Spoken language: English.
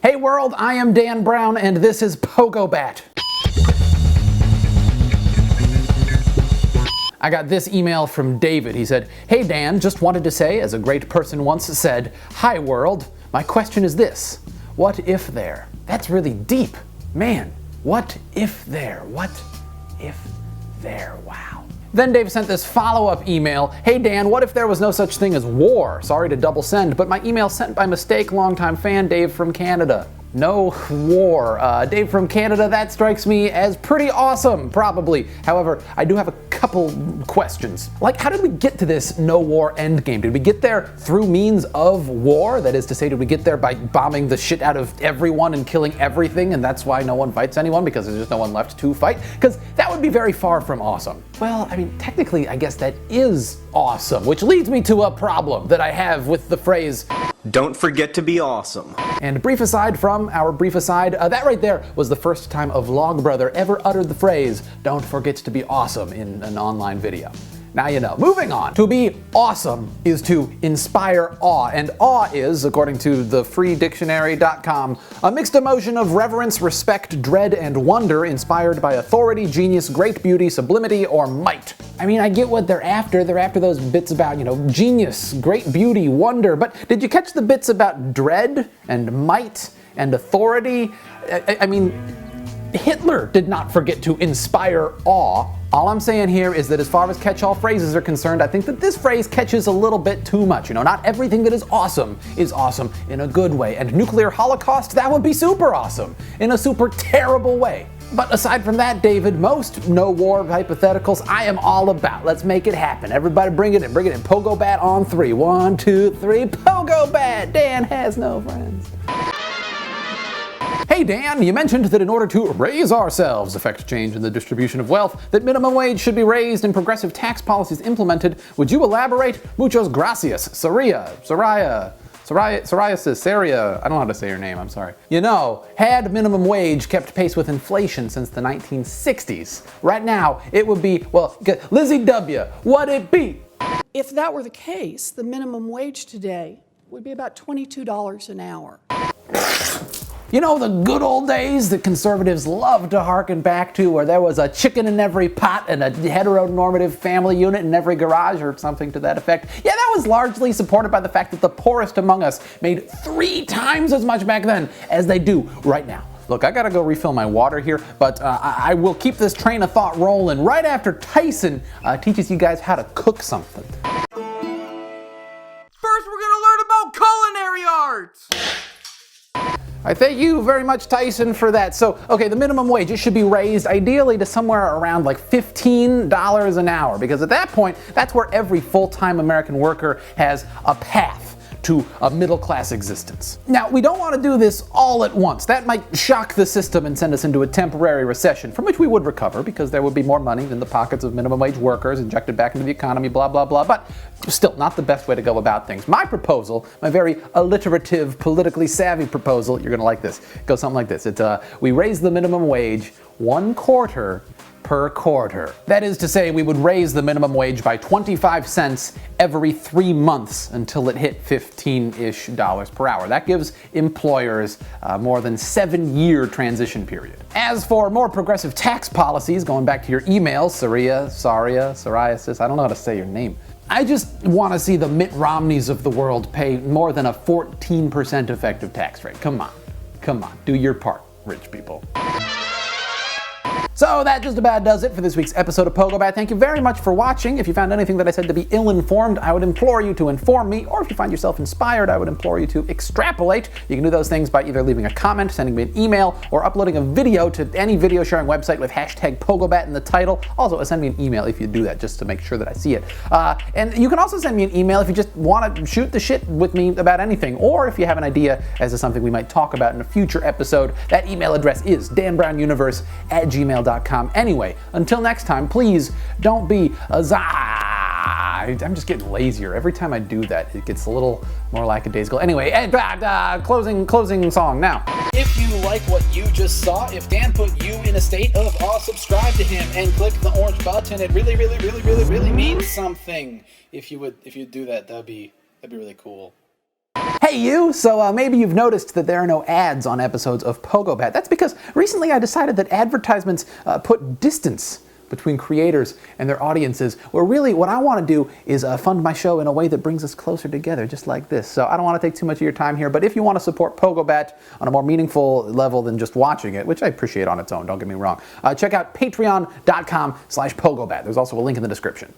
Hey world, I am Dan Brown and this is PogoBat. I got this email from David. He said, "Hey Dan, just wanted to say, as a great person once said, hi world, my question is this, what if there?" That's really deep. Man, what if there? What if there? Wow. Then Dave sent this follow-up email. "Hey Dan, what if there was no such thing as war? Sorry to double send, but my email sent by mistake, longtime fan Dave from Canada." No war. Dave from Canada, that strikes me as pretty awesome, probably. However, I do have a couple questions. Like, how did we get to this no war endgame? Did we get there through means of war? That is to say, did we get there by bombing the shit out of everyone and killing everything, and that's why no one fights anyone, because there's just no one left to fight? Because that would be very far from awesome. Well, I mean, technically, I guess that is awesome, which leads me to a problem that I have with the phrase, don't forget to be awesome. And brief aside from our brief aside, that right there was the first time a vlogbrother ever uttered the phrase, "Don't forget to be awesome," in an online video. Now you know. Moving on. To be awesome is to inspire awe, and awe is, according to thefreedictionary.com, a mixed emotion of reverence, respect, dread, and wonder inspired by authority, genius, great beauty, sublimity, or might. I mean, I get what they're after. They're after those bits about, genius, great beauty, wonder, but did you catch the bits about dread and might and authority? I mean, Hitler did not forget to inspire awe. All I'm saying here is that as far as catch-all phrases are concerned, I think that this phrase catches a little bit too much. Not everything that is awesome in a good way. And nuclear holocaust, that would be super awesome in a super terrible way. But aside from that, David, most no war hypotheticals I am all about. Let's make it happen. Everybody bring it in. Bring it in. PogoBat on 3. 1, 2, 3. PogoBat! Dan has no friends. Hey Dan, you mentioned that in order to raise ourselves, affect change in the distribution of wealth, that minimum wage should be raised and progressive tax policies implemented. Would you elaborate? Muchos gracias. Psoriasis, I don't know how to say your name, I'm sorry. Had minimum wage kept pace with inflation since the 1960s, right now it would be, Lizzie W., what'd it be? If that were the case, the minimum wage today would be about $22 an hour. The good old days that conservatives love to harken back to, where there was a chicken in every pot and a heteronormative family unit in every garage or something to that effect. Yeah, that was largely supported by the fact that the poorest among us made 3 times as much back then as they do right now. Look, I gotta go refill my water here, but I will keep this train of thought rolling right after Tyson teaches you guys how to cook something. First, we're gonna learn about culinary arts! I thank you very much, Tyson, for that. So, okay, the minimum wage, it should be raised ideally to somewhere around like $15 an hour, because at that point, that's where every full-time American worker has a path to a middle-class existence. Now, we don't want to do this all at once. That might shock the system and send us into a temporary recession, from which we would recover because there would be more money in the pockets of minimum wage workers injected back into the economy, blah, blah, blah. But still, not the best way to go about things. My proposal, my very alliterative, politically savvy proposal, you're gonna like this, goes something like this. It's we raise the minimum wage 1/4 per quarter. That is to say, we would raise the minimum wage by 25 cents every 3 months until it hit $15-ish per hour. That gives employers more than 7-year transition period. As for more progressive tax policies, going back to your emails, psoriasis, I don't know how to say your name. I just want to see the Mitt Romneys of the world pay more than a 14% effective tax rate. Come on, do your part, rich people. So that just about does it for this week's episode of PogoBat. Thank you very much for watching. If you found anything that I said to be ill-informed, I would implore you to inform me, or if you find yourself inspired, I would implore you to extrapolate. You can do those things by either leaving a comment, sending me an email, or uploading a video to any video sharing website with hashtag PogoBat in the title. Also, send me an email if you do that, just to make sure that I see it. And you can also send me an email if you just want to shoot the shit with me about anything, or if you have an idea as to something we might talk about in a future episode. That email address is danbrownuniverse@gmail.com. Anyway, until next time, please don't be a I'm just getting lazier. Every time I do that, it gets a little more lackadaisical. Anyway, closing song now. If you like what you just saw, if Dan put you in a state of awe, subscribe to him and click the orange button. It really means something. If you do that, that'd be really cool. Hey you! So maybe you've noticed that there are no ads on episodes of PogoBat. That's because recently I decided that advertisements put distance between creators and their audiences, where really what I want to do is fund my show in a way that brings us closer together, just like this. So I don't want to take too much of your time here, but if you want to support PogoBat on a more meaningful level than just watching it, which I appreciate on its own, don't get me wrong, check out patreon.com/PogoBat. There's also a link in the description.